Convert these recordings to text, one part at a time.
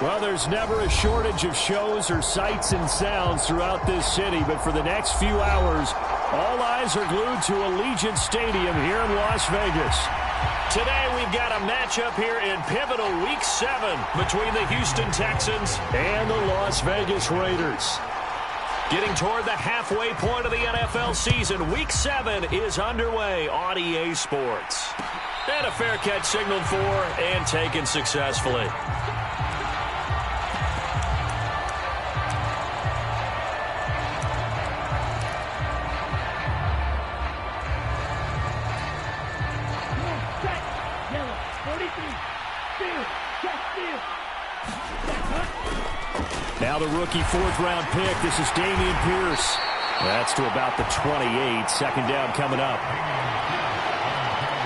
Well, there's never a shortage of shows or sights and sounds throughout this city, but for the next few hours, all eyes are glued to Allegiant Stadium here in Las Vegas. Today, we've got a matchup here in pivotal Week 7 between the Houston Texans and the Las Vegas Raiders. Getting toward the halfway point of the NFL season, Week 7 is underway on EA Sports. And a fair catch signaled for and taken successfully. Now the rookie fourth-round pick. This is Dameon Pierce. That's to about the 28. Second down coming up.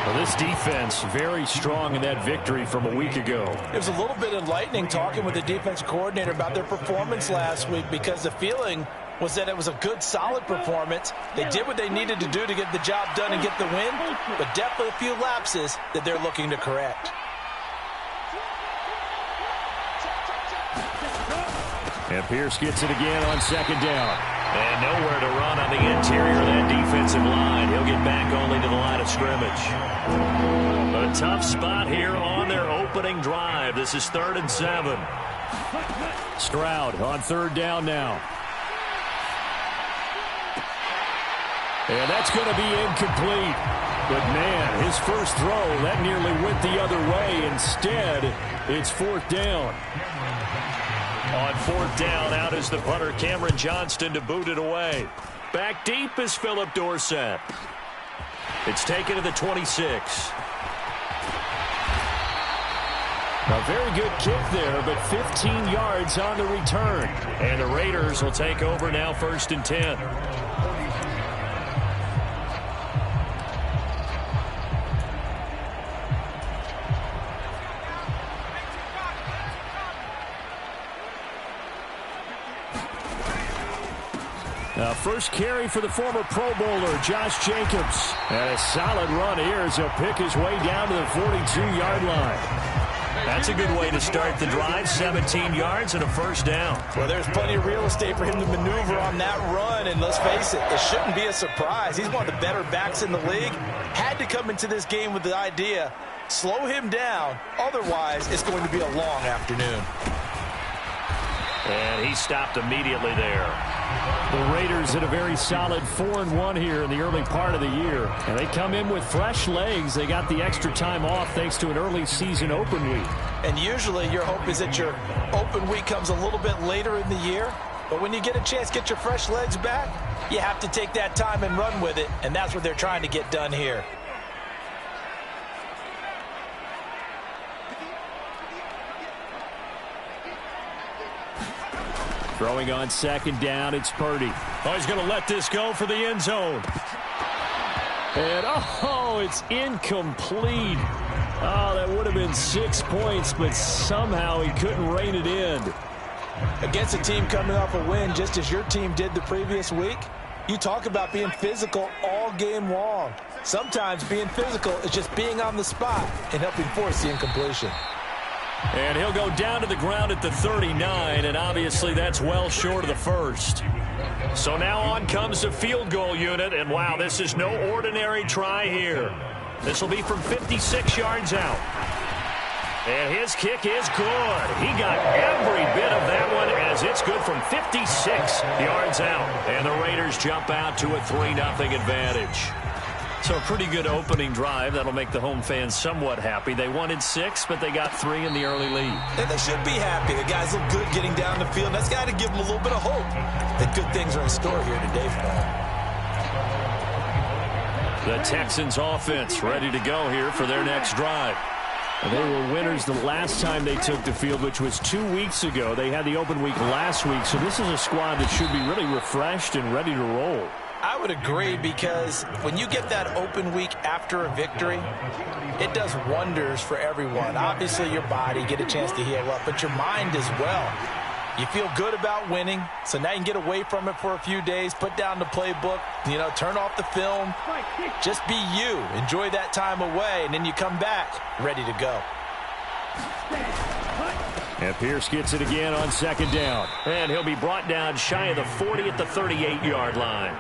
Well, this defense very strong in that victory from a week ago. It was a little bit enlightening talking with the defense coordinator about their performance last week because the feeling was that it was a good, solid performance. They did what they needed to do to get the job done and get the win, but definitely a few lapses that they're looking to correct. And Pierce gets it again on second down. And nowhere to run on the interior of that defensive line. He'll get back only to the line of scrimmage. A tough spot here on their opening drive. This is 3rd and 7. Stroud on third down now. And that's going to be incomplete. But, man, his first throw, that nearly went the other way. Instead, it's 4th down. On 4th down, out is the punter, Cameron Johnston, to boot it away. Back deep is Phillip Dorsett. It's taken to the 26. A very good kick there, but 15 yards on the return. And the Raiders will take over now 1st and 10. First carry for the former Pro Bowler, Josh Jacobs. And a solid run here as he'll pick his way down to the 42-yard line. That's a good way to start the drive, 17 yards and a first down. Well, there's plenty of real estate for him to maneuver on that run, and let's face it, it shouldn't be a surprise. He's one of the better backs in the league. Had to come into this game with the idea, slow him down, otherwise it's going to be a long afternoon. And he stopped immediately there. The Raiders had a very solid 4-1 here in the early part of the year. And they come in with fresh legs. They got the extra time off thanks to an early season open week. And usually your hope is that your open week comes a little bit later in the year. But when you get a chance to get your fresh legs back, you have to take that time and run with it. And that's what they're trying to get done here. Throwing on second down, it's Purdy. Oh, he's going to let this go for the end zone. And, oh, it's incomplete. Oh, that would have been 6 points, but somehow he couldn't rein it in. Against a team coming off a win, just as your team did the previous week, you talk about being physical all game long. Sometimes being physical is just being on the spot and helping force the incompletion. And he'll go down to the ground at the 39, and obviously that's well short of the first. So now on comes the field goal unit, and wow, this is no ordinary try here. This will be from 56 yards out. And his kick is good. He got every bit of that one as it's good from 56 yards out. And the Raiders jump out to a 3-0 advantage. So a pretty good opening drive. That'll make the home fans somewhat happy. They wanted 6, but they got 3 in the early lead. And they should be happy. The guys look good getting down the field. That's got to give them a little bit of hope that good things are in store here today for them. The Texans offense ready to go here for their next drive. They were winners the last time they took the field, which was 2 weeks ago. They had the open week last week, so this is a squad that should be really refreshed and ready to roll. I would agree, because when you get that open week after a victory, it does wonders for everyone. Obviously, your body, get a chance to heal up, but your mind as well. You feel good about winning, so now you can get away from it for a few days, put down the playbook, turn off the film. Just be you. Enjoy that time away, and then you come back ready to go. And Pierce gets it again on second down. And he'll be brought down shy of the 40 at the 38-yard line.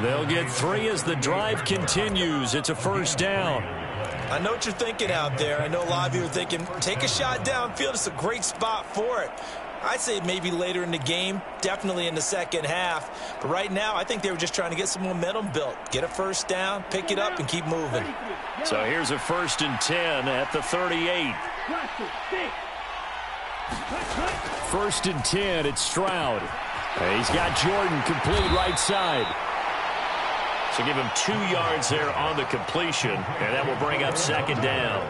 They'll get 3 as the drive continues. It's a first down. I know what you're thinking out there. I know a lot of you are thinking, take a shot downfield. It's a great spot for it. I'd say maybe later in the game, definitely in the second half. But right now, I think they were just trying to get some momentum built. Get a first down, pick it up, and keep moving. So here's a 1st and 10 at the 38. 1st and 10, it's Stroud. He's got Jordan complete right side. So give him 2 yards there on the completion, and that will bring up second down.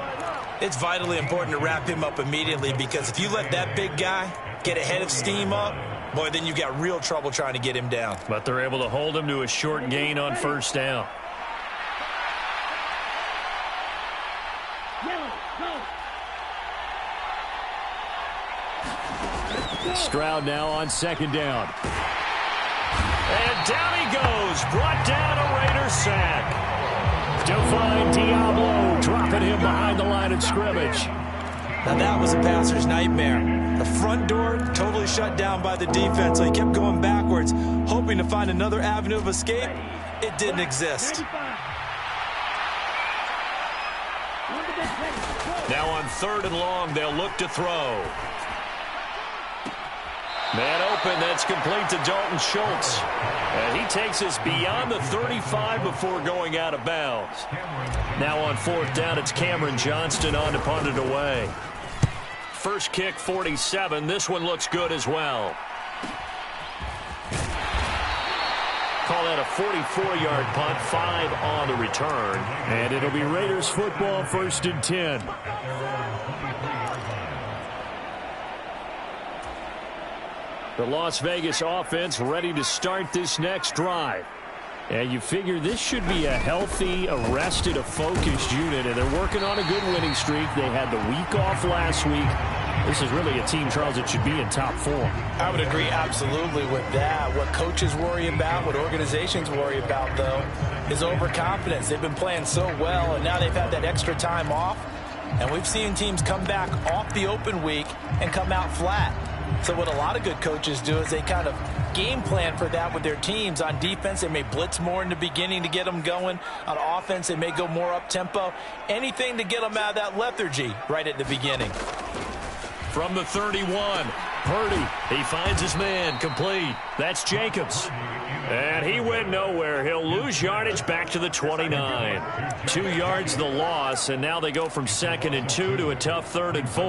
It's vitally important to wrap him up immediately, because if you let that big guy get ahead of steam up, boy, then you've got real trouble trying to get him down. But they're able to hold him to a short gain on first down. Stroud now on second down. And down he goes. Brought down a Raiders sack. Define Diablo dropping him behind the line of scrimmage. Now that was a passer's nightmare. The front door totally shut down by the defense, so he kept going backwards, hoping to find another avenue of escape. It didn't exist. Now on 3rd and long, they'll look to throw. Man open, that's complete to Dalton Schultz. And he takes us beyond the 35 before going out of bounds. Now on 4th down, it's Cameron Johnston on to punt it away. First kick, 47. This one looks good as well. Call that a 44-yard punt, 5 on the return. And it'll be Raiders football, 1st and 10. The Las Vegas offense ready to start this next drive. And you figure this should be a healthy, a rested, a focused unit, and they're working on a good winning streak. They had the week off last week. This is really a team, Charles, that should be in top 4. I would agree absolutely with that. What coaches worry about, what organizations worry about, though, is overconfidence. They've been playing so well, and now they've had that extra time off. And we've seen teams come back off the open week and come out flat. So what a lot of good coaches do is they kind of game plan for that with their teams. On defense, they may blitz more in the beginning to get them going. On offense, they may go more up-tempo. Anything to get them out of that lethargy right at the beginning. From the 31, Purdy, he finds his man, complete. That's Jacobs. And he went nowhere. He'll lose yardage back to the 29. 2 yards the loss, and now they go from 2nd and 2 to a tough 3rd and 4.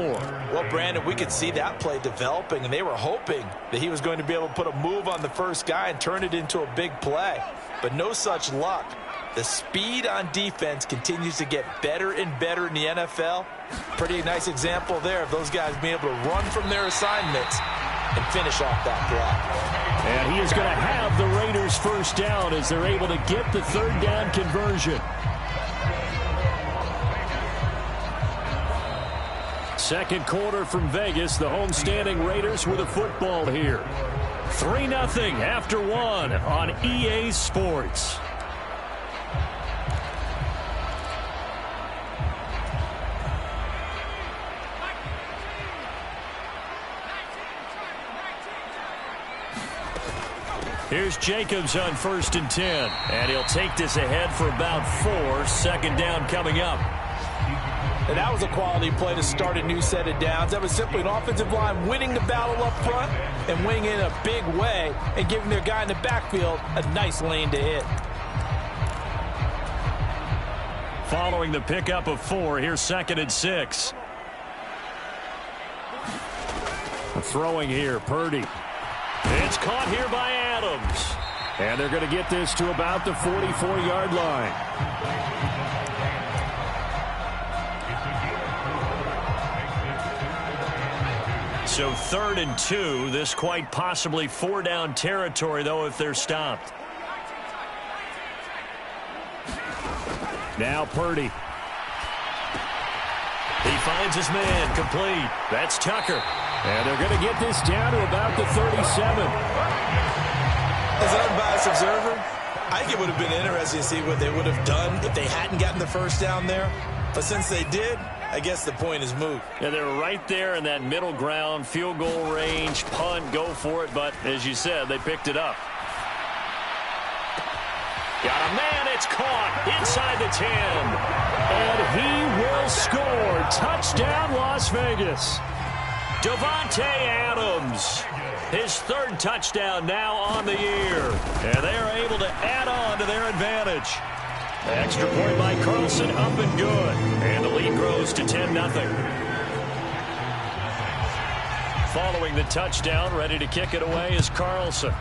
Well, Brandon, we could see that play developing, and they were hoping that he was going to be able to put a move on the first guy and turn it into a big play. But no such luck. The speed on defense continues to get better and better in the NFL. Pretty nice example there of those guys being able to run from their assignments and finish off that block. And he is going to have the Raiders first down as they're able to get the 3rd down conversion. Second quarter from Vegas. The homestanding Raiders with a football here. 3-0 after 1 on EA Sports. Here's Jacobs on 1st and 10. And he'll take this ahead for about 4. 2nd down coming up. And that was a quality play to start a new set of downs. That was simply an offensive line winning the battle up front and winning in a big way and giving their guy in the backfield a nice lane to hit. Following the pickup of 4, here's 2nd and 6. Throwing here, Purdy. It's caught here by Adams. And they're going to get this to about the 44-yard line. So 3rd and 2. This quite possibly 4-down territory, though, if they're stopped. Now Purdy. He finds his man, complete. That's Tucker. And they're going to get this down to about the 37. As an unbiased observer, I think it would have been interesting to see what they would have done if they hadn't gotten the first down there. But since they did, I guess the point is moot. Yeah, they're right there in that middle ground, field goal range, punt, go for it. But as you said, they picked it up. Got a man, it's caught inside the 10. And he will score. Touchdown, Las Vegas. Davante Adams, his third touchdown now on the year. And they are able to add on to their advantage. Extra point by Carlson, up and good. And the lead grows to 10-0. Following the touchdown, ready to kick it away is Carlson.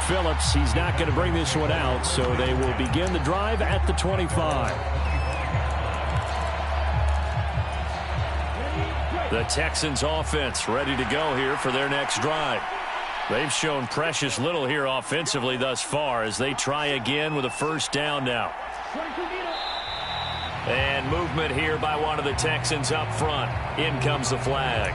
Phillips, he's not going to bring this one out, so they will begin the drive at the 25. The Texans offense ready to go here for their next drive. They've shown precious little here offensively thus far as they try again with a first down now. And movement here by one of the Texans up front. In comes the flag.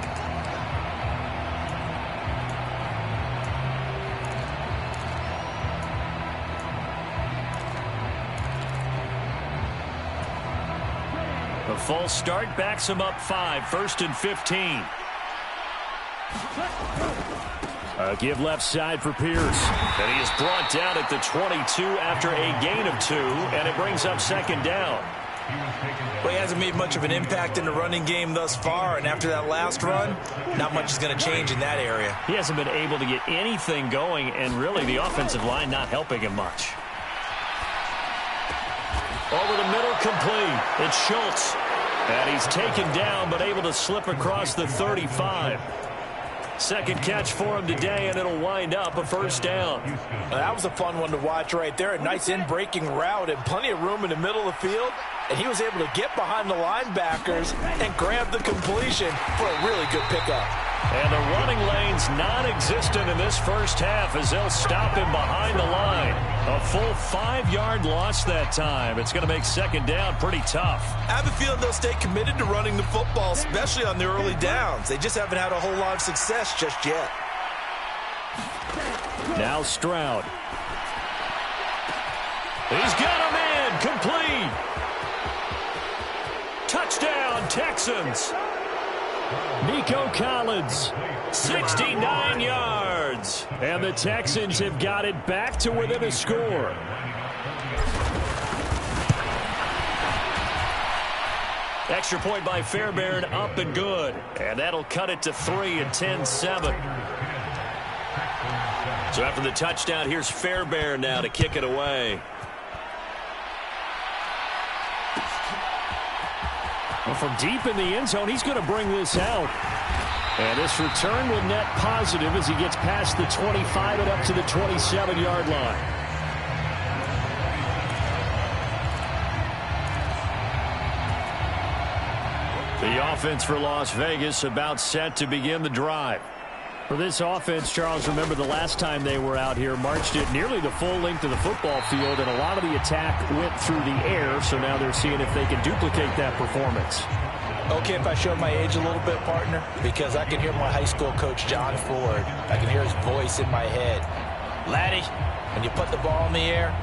A false start backs him up 5, 1st and 15. A give left side for Pierce. And he is brought down at the 22 after a gain of 2, and it brings up second down. Well, he hasn't made much of an impact in the running game thus far, and after that last run, not much is going to change in that area. He hasn't been able to get anything going, and really the offensive line not helping him much. Over the middle, complete. It's Schultz. And he's taken down, but able to slip across the 35. Second catch for him today, and it'll wind up a first down. That was a fun one to watch right there. A nice in-breaking route and plenty of room in the middle of the field. And he was able to get behind the linebackers and grab the completion for a really good pickup. And the running lane's non-existent in this first half as they'll stop him behind the line. A full 5-yard loss that time. It's going to make second down pretty tough. I have a feeling they'll stay committed to running the football, especially on the early downs. They just haven't had a whole lot of success just yet. Now Stroud. He's got a man, complete. Touchdown, Texans. Nico Collins, 69 yards. And the Texans have got it back to within a score. Extra point by Fairbairn, up and good. And that'll cut it to 3 and 10-7. So after the touchdown, here's Fairbairn now to kick it away. Well, from deep in the end zone, he's going to bring this out. And this return will net positive as he gets past the 25 and up to the 27-yard line. The offense for Las Vegas about set to begin the drive. For this offense, Charles, remember the last time they were out here, marched it nearly the full length of the football field, and a lot of the attack went through the air, so now they're seeing if they can duplicate that performance. Okay, if I show my age a little bit, partner, because I can hear my high school coach, John Ford. I can hear his voice in my head. Laddie, when you put the ball in the air,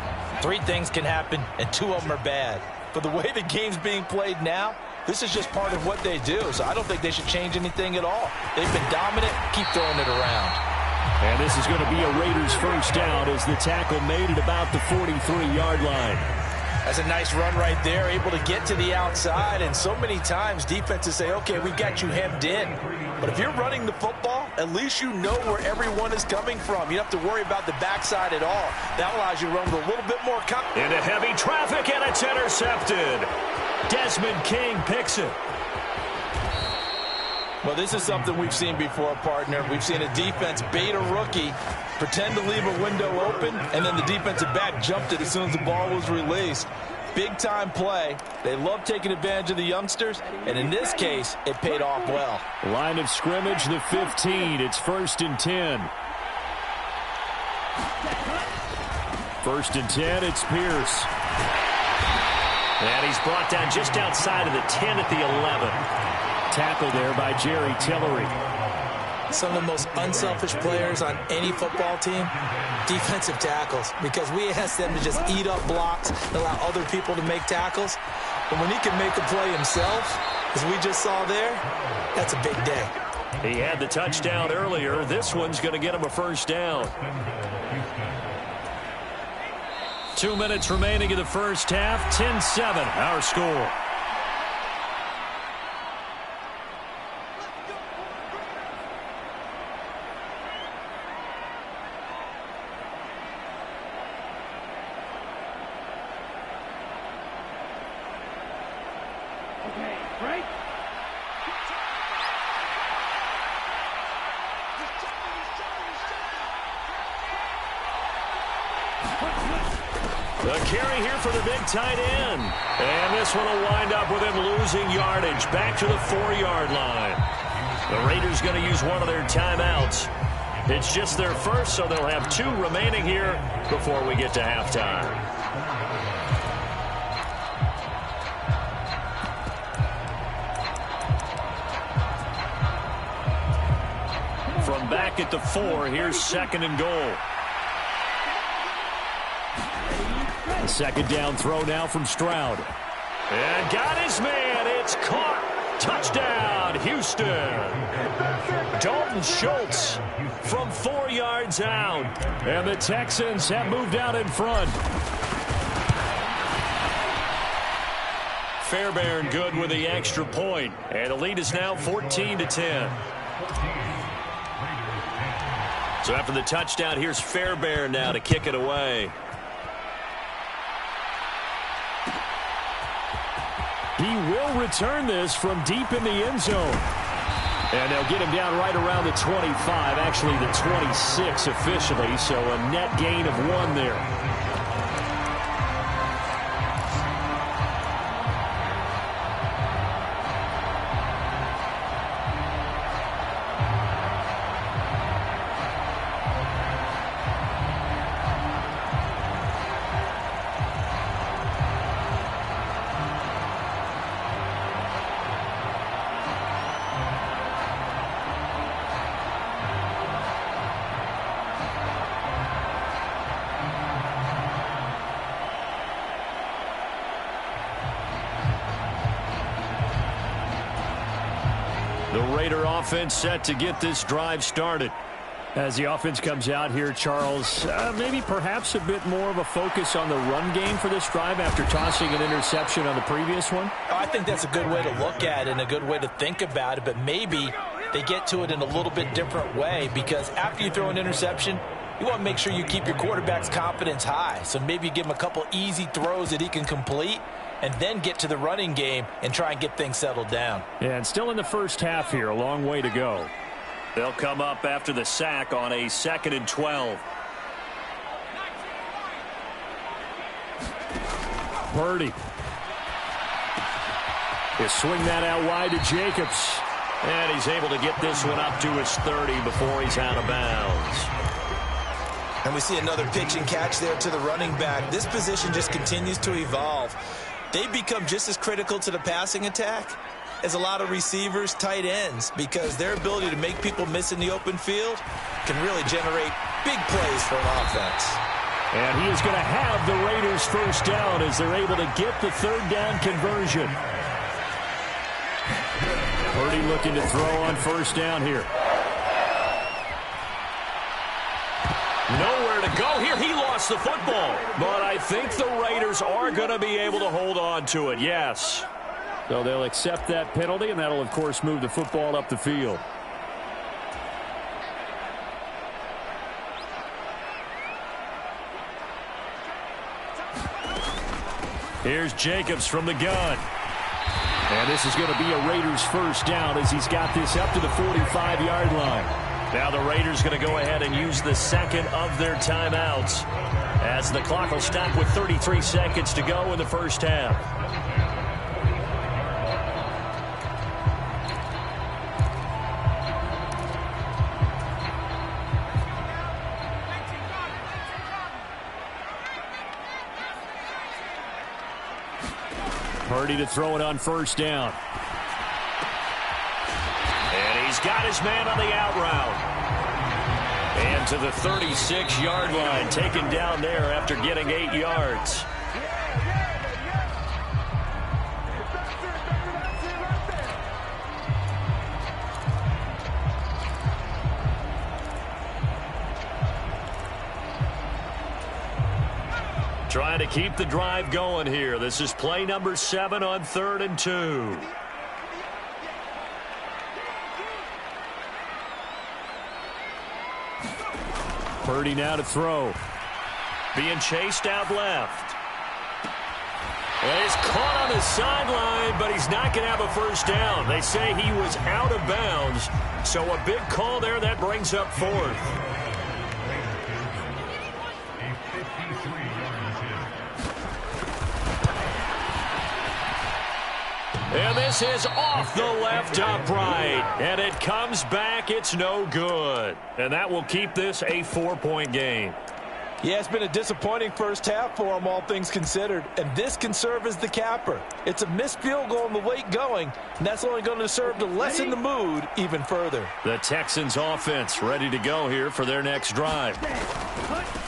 3 things can happen, and 2 of them are bad. But the way the game's being played now, this is just part of what they do, so I don't think they should change anything at all. They've been dominant. Keep throwing it around. And this is going to be a Raiders first down as the tackle made it about the 43-yard line. That's a nice run right there, able to get to the outside, and so many times defenses say, okay, we've got you hemmed in. But if you're running the football, at least you know where everyone is coming from. You don't have to worry about the backside at all. That allows you to run with a little bit more confidence. Into heavy traffic, and it's intercepted. Desmond King picks it. Well, this is something we've seen before, partner. We've seen a defense bait a rookie, pretend to leave a window open, and then the defensive back jumped it as soon as the ball was released. Big-time play. They love taking advantage of the youngsters, and in this case, it paid off well. Line of scrimmage, the 15. It's 1st and 10. 1st and 10, it's Pierce. And he's brought down just outside of the 10 at the 11. Tackle there by Jerry Tillery. some of the most unselfish players on any football team? Defensive tackles, because we ask them to just eat up blocks and allow other people to make tackles. But when he can make a play himself, as we just saw there, that's a big day. He had the touchdown earlier. This one's going to get him a first down. 2 minutes remaining in the first half. 10-7, our score. The carry here for the big tight end. And this one will wind up with him losing yardage back to the 4-yard line. The Raiders going to use one of their timeouts. It's just their first, so they'll have 2 remaining here before we get to halftime. From back at the 4, here's 2nd and goal. The second down throw now from Stroud. And got his man. It's caught. Touchdown, Houston. Dalton Schultz from 4 yards out. And the Texans have moved out in front. Fairbairn good with the extra point. And the lead is now 14-10. So after the touchdown, here's Fairbairn now to kick it away. He will return this from deep in the end zone. And they'll get him down right around the 25, actually the 26 officially, so a net gain of 1 there. The Raider offense set to get this drive started. As the offense comes out here, Charles, maybe perhaps a bit more of a focus on the run game for this drive after tossing an interception on the previous one? I think that's a good way to look at it and a good way to think about it, but maybe they get to it in a little bit different way, because after you throw an interception, you want to make sure you keep your quarterback's confidence high. So maybe you give him a couple easy throws that he can complete, and then get to the running game and try and get things settled down. Yeah, and still in the first half here, a long way to go. They'll come up after the sack on a 2nd and 12. Purdy. He'll swing that out wide to Jacobs. And he's able to get this one up to his 30 before he's out of bounds. And we see another pitch and catch there to the running back. This position just continues to evolve. They become just as critical to the passing attack as a lot of receivers, tight ends, because their ability to make people miss in the open field can really generate big plays for an offense. And he is going to have the Raiders first down as they're able to get the 3rd down conversion. Purdy looking to throw on first down here. Nowhere to go here. He lost the football. But I think the Raiders are going to be able to hold on to it, yes. So they'll accept that penalty, and that'll, of course, move the football up the field. Here's Jacobs from the gun. And this is going to be a Raiders first down as he's got this up to the 45-yard line. Now the Raiders going to go ahead and use the second of their timeouts as the clock will stop with 33 seconds to go in the first half. Purdy to throw it on first down. And he's got his man on the out route. And to the 36-yard line, taken down there after getting 8 yards. Trying to keep the drive going here. This is play number 7 on 3rd and 2. Purdy now to throw. Being chased out left. And he's caught on the sideline, but he's not going to have a first down. They say he was out of bounds. So a big call there that brings up 4th. And this is off the left upright. And it comes back. It's no good. And that will keep this a 4-point game. Yeah, it's been a disappointing first half for him, all things considered. And this can serve as the capper. It's a missed field goal in the late going, and that's only going to serve to lessen the mood even further. The Texans offense ready to go here for their next drive.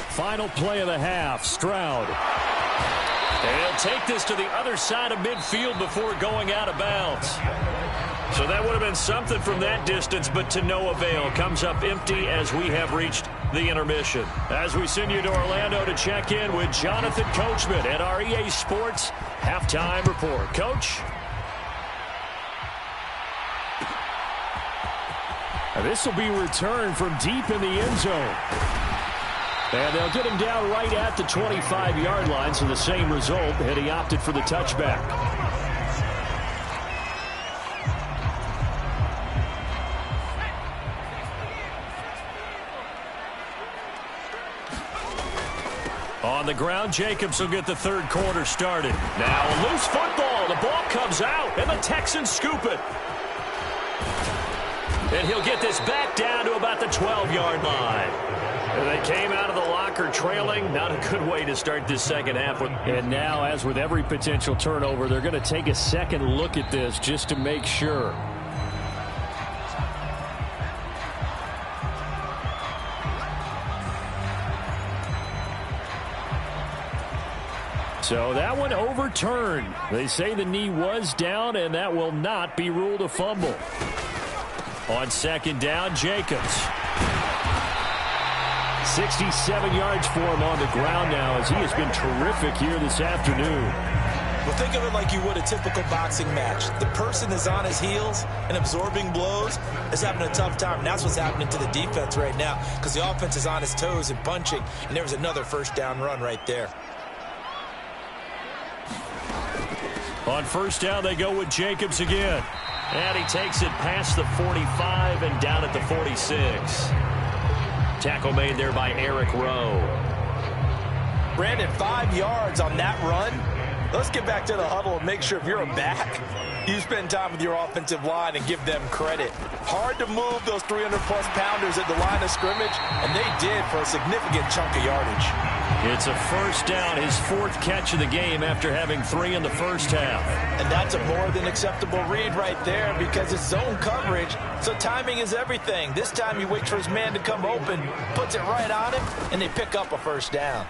Final play of the half, Stroud. And he'll take this to the other side of midfield before going out of bounds. So that would have been something from that distance, but to no avail. Comes up empty as we have reached the intermission. As we send you to Orlando to check in with Jonathan Coachman at our EA Sports Halftime Report. Coach? This will be returned from deep in the end zone. And they'll get him down right at the 25-yard line, so the same result, and he opted for the touchback. On the ground, Jacobs will get the third quarter started. Now a loose football. The ball comes out, and the Texans scoop it. And he'll get this back down to about the 12-yard line. And they came out of the locker trailing. Not a good way to start this second half. And now, as with every potential turnover, they're going to take a second look at this just to make sure. So that one overturned. They say the knee was down, and that will not be ruled a fumble. On second down, Jacobs. 67 yards for him on the ground now, as he has been terrific here this afternoon. Well, think of it like you would a typical boxing match. The person is on his heels and absorbing blows is having a tough time. And that's what's happening to the defense right now, because the offense is on his toes and punching, and there was another first down run right there. On first down, they go with Jacobs again. And he takes it past the 45 and down at the 46. Tackle made there by Eric Rowe. Brandon, 5 yards on that run. Let's get back to the huddle and make sure if you're a back, you spend time with your offensive line and give them credit. Hard to move those 300-plus pounders at the line of scrimmage, and they did for a significant chunk of yardage. It's a first down, his 4th catch of the game after having 3 in the first half. And that's a more than acceptable read right there because it's zone coverage, so timing is everything. This time he waits for his man to come open, puts it right on him, and they pick up a first down.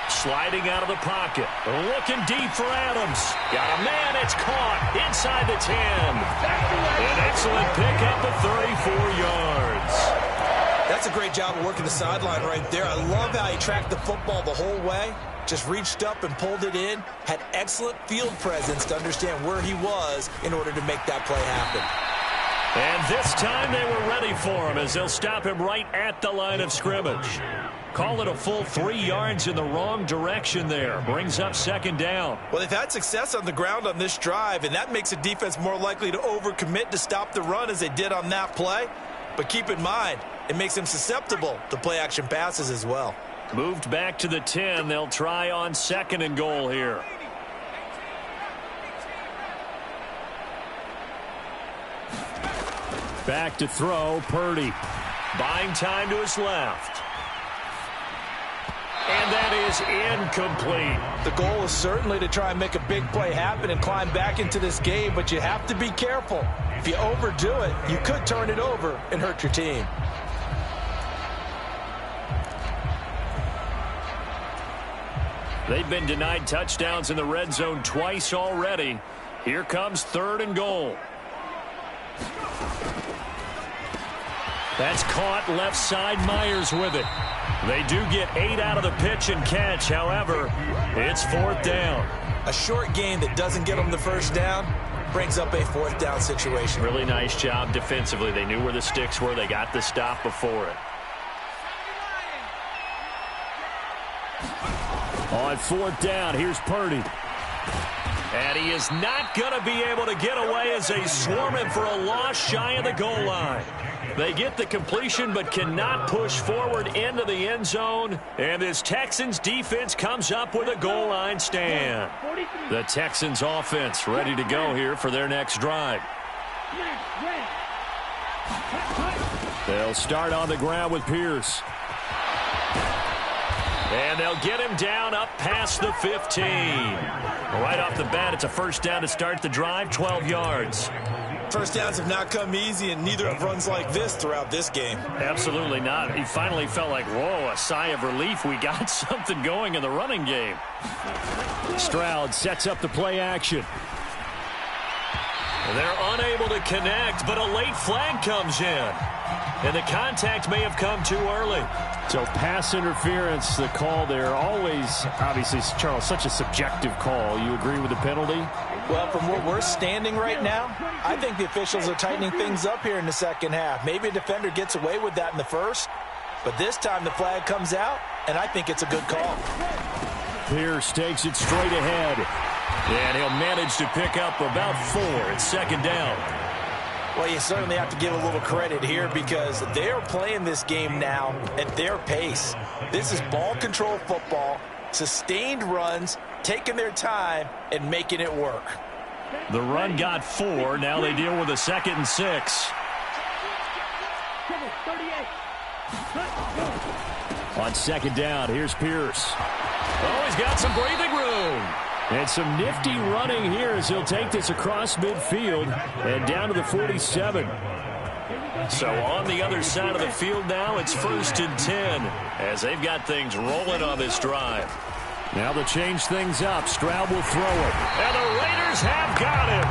Sliding out of the pocket. Looking deep for Adams. Got a man. It's caught inside the 10. An excellent pickup of 34 yards. That's a great job of working the sideline right there. I love how he tracked the football the whole way. Just reached up and pulled it in. Had excellent field presence to understand where he was in order to make that play happen. And this time they were ready for him as they'll stop him right at the line of scrimmage. Call it a full 3 yards in the wrong direction there. Brings up second down. Well, they've had success on the ground on this drive, and that makes a defense more likely to overcommit to stop the run as they did on that play. But keep in mind, it makes them susceptible to play-action passes as well. Moved back to the 10. They'll try on second and goal here. Back to throw, Purdy. Buying time to his left. And that is incomplete. The goal is certainly to try and make a big play happen and climb back into this game, but you have to be careful. If you overdo it, you could turn it over and hurt your team. They've been denied touchdowns in the red zone twice already. Here comes 3rd and goal. That's caught left side. Myers with it. They do get 8 out of the pitch and catch. However, it's 4th down. A short gain that doesn't get them the first down brings up a 4th down situation. Really nice job defensively. They knew where the sticks were. They got the stop before it. On 4th down, here's Purdy. And he is not going to be able to get away as they swarm him for a loss shy of the goal line. They get the completion but cannot push forward into the end zone. And this Texans defense comes up with a goal line stand. The Texans offense ready to go here for their next drive. They'll start on the ground with Pierce. And they'll get him down up past the 15. Right off the bat, it's a first down to start the drive, 12 yards. First downs have not come easy, and neither have runs like this throughout this game. Absolutely not. He finally felt like, whoa, a sigh of relief. We got something going in the running game. Stroud sets up the play action. They're unable to connect, but a late flag comes in. And the contact may have come too early. So pass interference, the call there. Always, obviously, Charles, such a subjective call. You agree with the penalty? Well, from where we're standing right now, I think the officials are tightening things up here in the second half. Maybe a defender gets away with that in the first, but this time the flag comes out, and I think it's a good call. Pierce takes it straight ahead. And he'll manage to pick up about 4 at 2nd down. Well, you certainly have to give a little credit here because they're playing this game now at their pace. This is ball control football, sustained runs, taking their time, and making it work. The run got 4. Now they deal with a 2nd and 6. On 2nd down, here's Pierce. Oh, he's got some breathing room. And some nifty running here as he'll take this across midfield and down to the 47. So on the other side of the field now, it's 1st and 10 as they've got things rolling on this drive. Now they'll change things up. Stroud will throw it. And the Raiders have got him.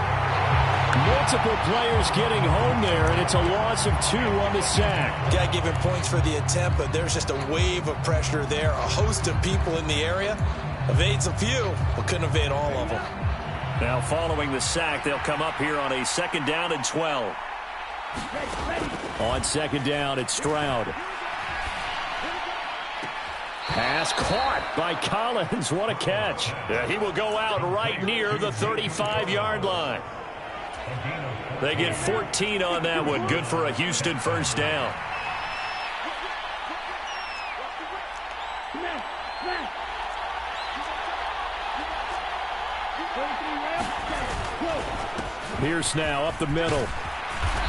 Multiple players getting home there, and it's a loss of 2 on the sack. Got to give him points for the attempt, but there's just a wave of pressure there. A host of people in the area. Evades a few, but couldn't evade all of them. Now following the sack, they'll come up here on a 2nd down and 12. On 2nd down, it's Stroud. Pass caught by Collins. What a catch. Yeah, he will go out right near the 35-yard line. They get 14 on that one. Good for a Houston first down. Pierce now up the middle.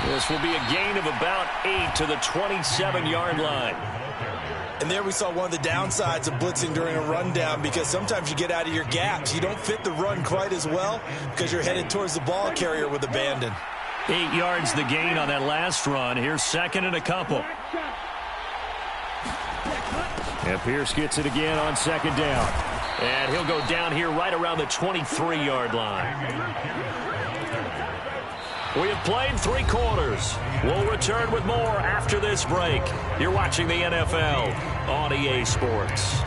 This will be a gain of about 8 to the 27-yard line. And there we saw one of the downsides of blitzing during a rundown because sometimes you get out of your gaps. You don't fit the run quite as well because you're headed towards the ball carrier with abandon. 8 yards the gain on that last run. Here's 2nd and a couple. And Pierce gets it again on 2nd down. And he'll go down here right around the 23-yard line. We have played 3 quarters. We'll return with more after this break. You're watching the NFL on EA Sports.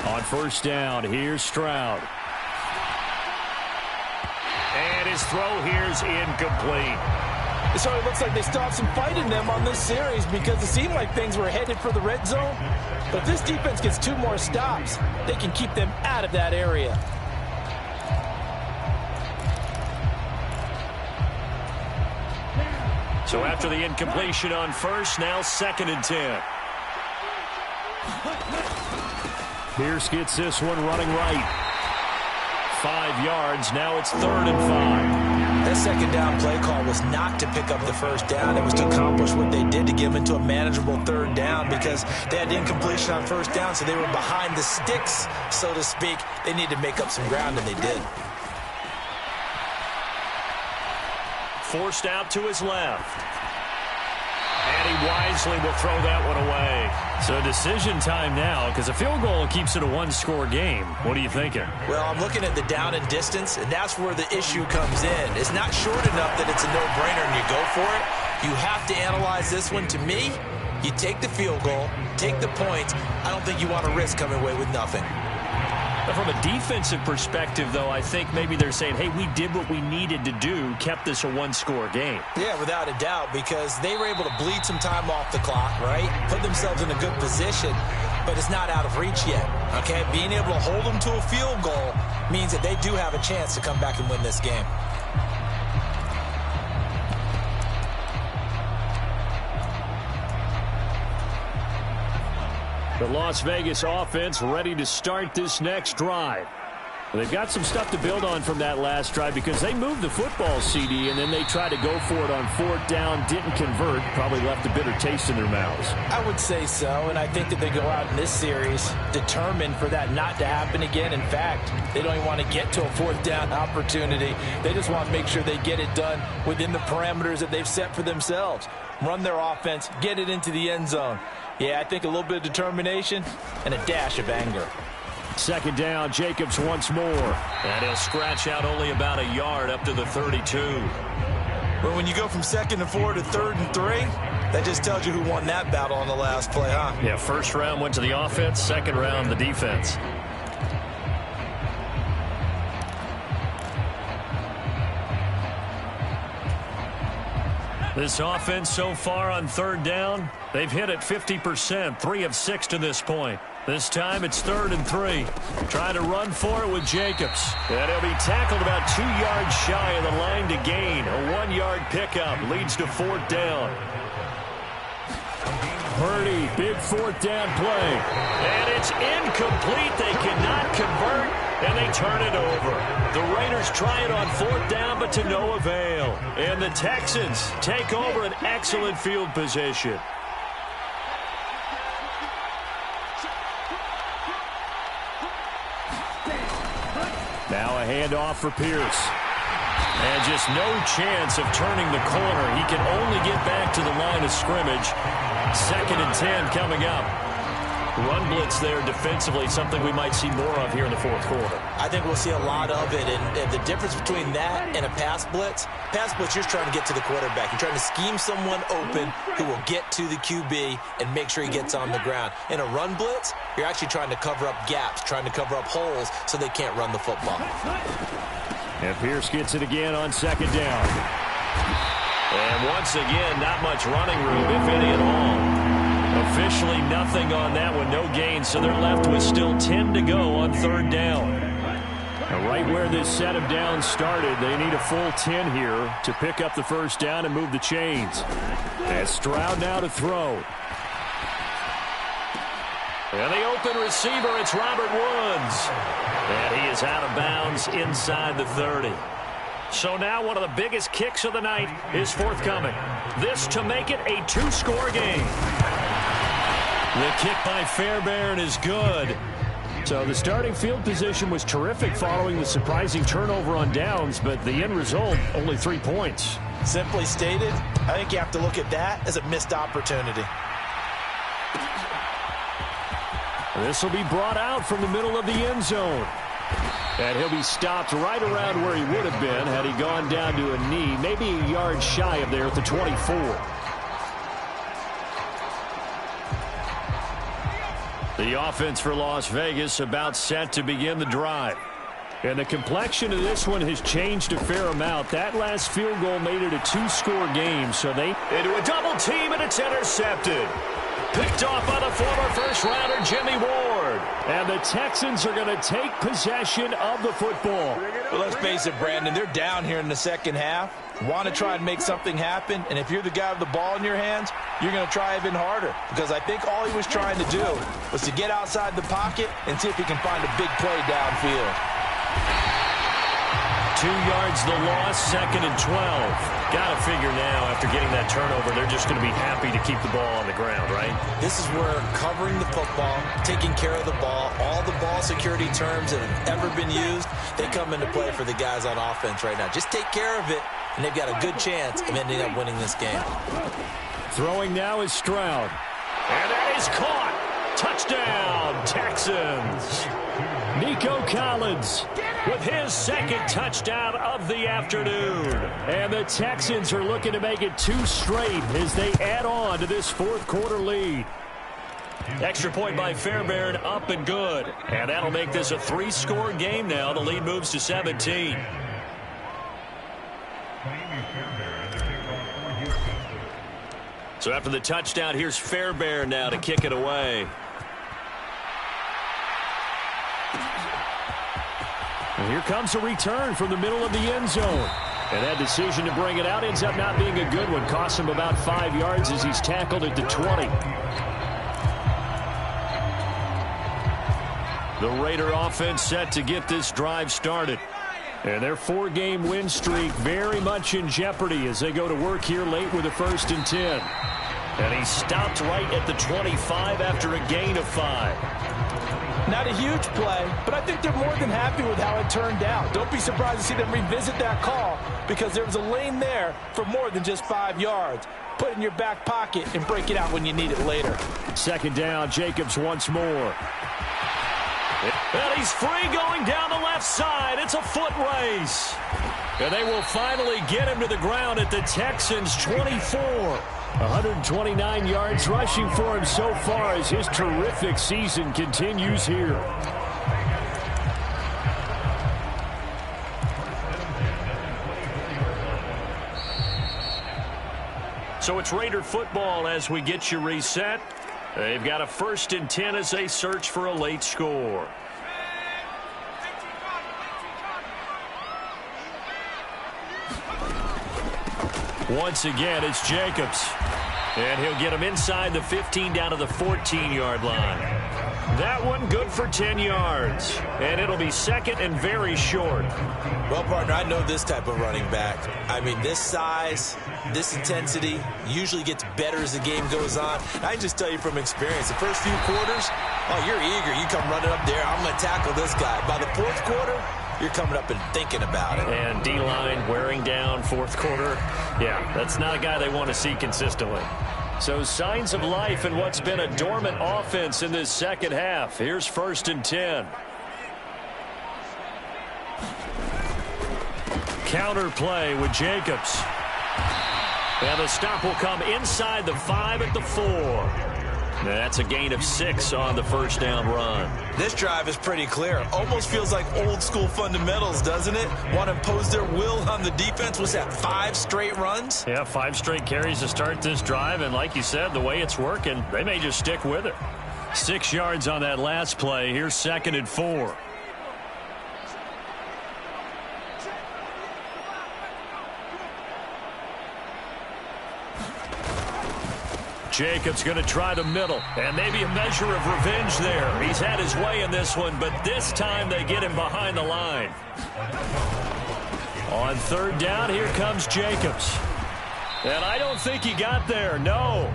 On 1st down, here's Stroud. And his throw here's incomplete. So it looks like they stopped some fight in them on this series because it seemed like things were headed for the red zone. But if this defense gets 2 more stops, they can keep them out of that area. So after the incompletion on 1st, now 2nd and 10. Pierce gets this one running right. 5 yards, now it's 3rd and 5. That second down play call was not to pick up the first down. It was to accomplish what they did to get them into a manageable third down because they had incompletion on first down, so they were behind the sticks, so to speak. They needed to make up some ground, and they did. Forced out to his left. And he wisely will throw that one away. So decision time now, because a field goal keeps it a one-score game. What are you thinking? Well, I'm looking at the down and distance, and that's where the issue comes in. It's not short enough that it's a no-brainer and you go for it. You have to analyze this one. To me, you take the field goal, take the points. I don't think you want to risk coming away with nothing. From a defensive perspective, though, I think maybe they're saying, hey, we did what we needed to do, kept this a one-score game. Yeah, without a doubt, because they were able to bleed some time off the clock, right? Put themselves in a good position, but it's not out of reach yet, okay? Being able to hold them to a field goal means that they do have a chance to come back and win this game. The Las Vegas offense ready to start this next drive. They've got some stuff to build on from that last drive because they moved the football, CD, and then they tried to go for it on fourth down, didn't convert, probably left a bitter taste in their mouths. I would say so, and I think that they go out in this series determined for that not to happen again. In fact, they don't even want to get to a fourth down opportunity. They just want to make sure they get it done within the parameters that they've set for themselves. Run their offense, get it into the end zone. Yeah, I think a little bit of determination and a dash of anger. Second down, Jacobs once more. And he'll scratch out only about a yard up to the 32. Well, when you go from 2nd and 4 to 3rd and 3, that just tells you who won that battle on the last play, huh? Yeah, first round went to the offense, second round the defense. This offense so far on third down, they've hit it 50%, 3 of 6 to this point. This time it's 3rd and 3. Trying to run for it with Jacobs. And he'll be tackled about 2 yards shy of the line to gain. A 1-yard pickup leads to 4th down. Purdy, big 4th down play. And it's incomplete. They cannot convert, and they turn it over. The Raiders try it on 4th down, but to no avail. And the Texans take over an excellent field position. Now a handoff for Pierce. And just no chance of turning the corner. He can only get back to the line of scrimmage. 2nd and 10 coming up. Run blitz there defensively, something we might see more of here in the 4th quarter. I think we'll see a lot of it, and the difference between that and a pass blitz, you're just trying to get to the quarterback. You're trying to scheme someone open who will get to the QB and make sure he gets on the ground. In a run blitz, you're actually trying to cover up gaps, trying to cover up holes so they can't run the football. And Pierce gets it again on 2nd down. And once again, not much running room, if any at all. Officially nothing on that one, no gain, so they're left with still 10 to go on 3rd down. Now right where this set of downs started, they need a full 10 here to pick up the first down and move the chains. And Stroud now to throw. And the open receiver, it's Robert Woods. And he is out of bounds inside the 30. So now one of the biggest kicks of the night is forthcoming. This to make it a 2-score game. The kick by Fairbairn is good. So the starting field position was terrific following the surprising turnover on downs, but the end result, only 3 points. Simply stated, I think you have to look at that as a missed opportunity. This will be brought out from the middle of the end zone. And he'll be stopped right around where he would have been had he gone down to a knee, maybe a yard shy of there at the 24. The offense for Las Vegas about set to begin the drive. And the complexion of this one has changed a fair amount. That last field goal made it a 2-score game, so they into a double team, and it's intercepted. Picked off by the former first-rounder Jimmy Ward. And the Texans are going to take possession of the football. Well, let's face it, Brandon, they're down here in the second half. Want to try and make something happen, and if you're the guy with the ball in your hands, you're going to try even harder, because I think all he was trying to do was to get outside the pocket and see if he can find a big play downfield. 2 yards the loss, 2nd and 12. Got to figure now, after getting that turnover, they're just going to be happy to keep the ball on the ground, right? This is where covering the football, taking care of the ball, all the ball security terms that have ever been used, they come into play for the guys on offense right now. Just take care of it, and they've got a good chance of ending up winning this game. Throwing now is Stroud. And that is caught. Touchdown, Texans. Nico Collins with his 2nd touchdown of the afternoon. And the Texans are looking to make it 2 straight as they add on to this 4th quarter lead. Extra point by Fairbairn, up and good. And that'll make this a 3-score game now. The lead moves to 17. So after the touchdown, here's Fairbairn now to kick it away. And here comes a return from the middle of the end zone. And that decision to bring it out ends up not being a good one. Costs him about 5 yards as he's tackled at the 20. The Raider offense set to get this drive started. And their 4-game win streak very much in jeopardy as they go to work here late with a 1st and 10. And he stopped right at the 25 after a gain of 5. Not a huge play, but I think they're more than happy with how it turned out. Don't be surprised to see them revisit that call because there was a lane there for more than just 5 yards. Put it in your back pocket and break it out when you need it later. 2nd down, Jacobs once more. And he's free going down the left side. It's a foot race. And they will finally get him to the ground at the Texans' 24. 129 yards rushing for him so far as his terrific season continues here. So it's Raider football as we get you reset. They've got a 1st and 10 as they search for a late score. Once again, it's Jacobs. And he'll get him inside the 15 down to the 14-yard line. That one good for 10 yards. And it'll be 2nd and very short. Well, partner, I know this type of running back. I mean, this size, this intensity usually gets better as the game goes on. I can just tell you from experience, the first few quarters, oh, you're eager. You come running up there, I'm going to tackle this guy. By the 4th quarter, you're coming up and thinking about it. And D-line wearing down 4th quarter. Yeah, that's not a guy they want to see consistently. So signs of life in what's been a dormant offense in this 2nd half. Here's 1st and 10. Counter play with Jacobs. And the stop will come inside the 5 at the 4. That's a gain of 6 on the 1st down run. This drive is pretty clear. Almost feels like old school fundamentals, doesn't it? Want to impose their will on the defense. Was that 5 straight runs? Yeah, 5 straight carries to start this drive. And like you said, the way it's working, they may just stick with it. 6 yards on that last play. Here's 2nd and 4. Jacobs going to try the middle, and maybe a measure of revenge there. He's had his way in this one, but this time they get him behind the line. On 3rd down, here comes Jacobs. And I don't think he got there, no.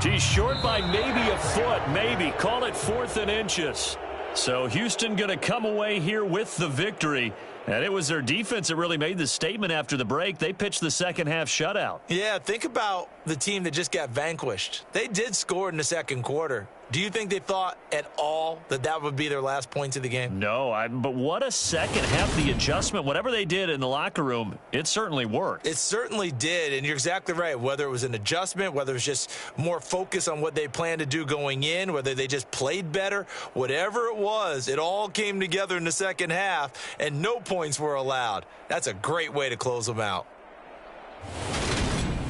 He's short by maybe a foot, maybe. Call it 4th and inches. So Houston going to come away here with the victory. And it was their defense that really made the statement after the break. They pitched the 2nd half shutout. Yeah, think about the team that just got vanquished. They did score in the 2nd quarter. Do you think they thought at all that that would be their last points of the game? No, but what a 2nd half. The adjustment, whatever they did in the locker room, it certainly worked. It certainly did, and you're exactly right. Whether it was an adjustment, whether it was just more focus on what they planned to do going in, whether they just played better, whatever it was, it all came together in the 2nd half, and no points were allowed. That's a great way to close them out.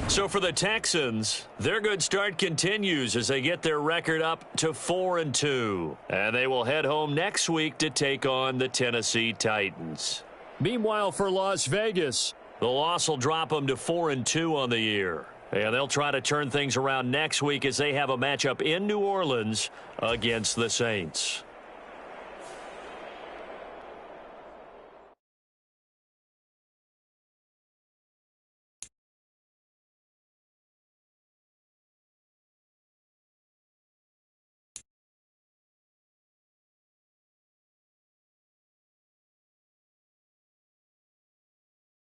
So for the Texans, their good start continues as they get their record up to 4-2. And they will head home next week to take on the Tennessee Titans. Meanwhile, for Las Vegas, the loss will drop them to 4-2 on the year. And they'll try to turn things around next week as they have a matchup in New Orleans against the Saints.